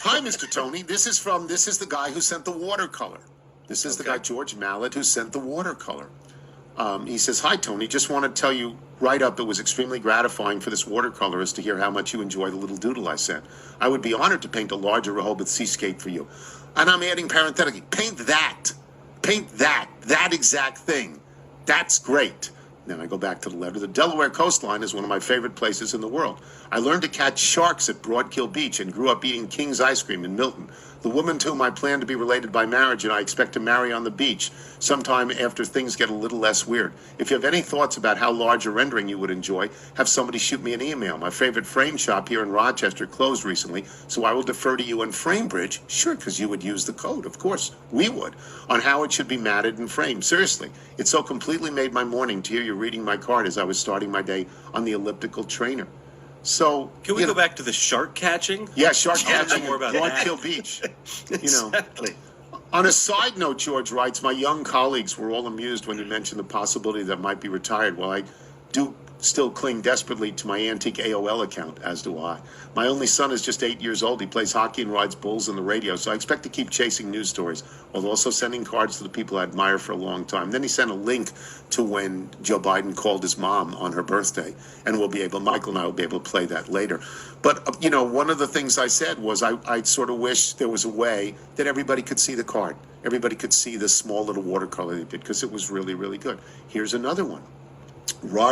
Hi, Mr. Tony. This is the guy who sent the watercolor. This is the guy, George Mallet, who sent the watercolor. He says, hi, Tony. Just want to tell you right up, it was extremely gratifying for this watercolorist to hear how much you enjoy the little doodle I sent. I would be honored to paint a larger Rehoboth seascape for you. And I'm adding parenthetically, paint that exact thing. That's great. Then I go back to the letter. The Delaware coastline is one of my favorite places in the world. I learned to catch sharks at Broadkill Beach and grew up eating King's ice cream in Milton. The woman to whom I plan to be related by marriage and I expect to marry on the beach sometime after things get a little less weird. If you have any thoughts about how large a rendering you would enjoy, have somebody shoot me an email. My favorite frame shop here in Rochester closed recently, so I will defer to you and Framebridge. Sure, because you would use the code. Of course, we would. On how it should be matted and framed. Seriously, it so completely made my morning to hear you reading my card as I was starting my day on the elliptical trainer. So can we go back to the shark catching? Yeah, shark catching more about Broadkill Beach. Exactly. On a side note, George writes, my young colleagues were all amused when you mentioned the possibility that I might be retired. Well, I do still cling desperately to my antique AOL account, as do I. My only son is just 8 years old. He plays hockey and rides bulls on the radio, so I expect to keep chasing news stories while also sending cards to the people I admire for a long time. Then he sent a link to when Joe Biden called his mom on her birthday, and Michael and I will be able to play that later. But, one of the things I said was I sort of wish there was a way that everybody could see the card. Everybody could see the small little watercolor they did, because it was really, really good. Here's another one.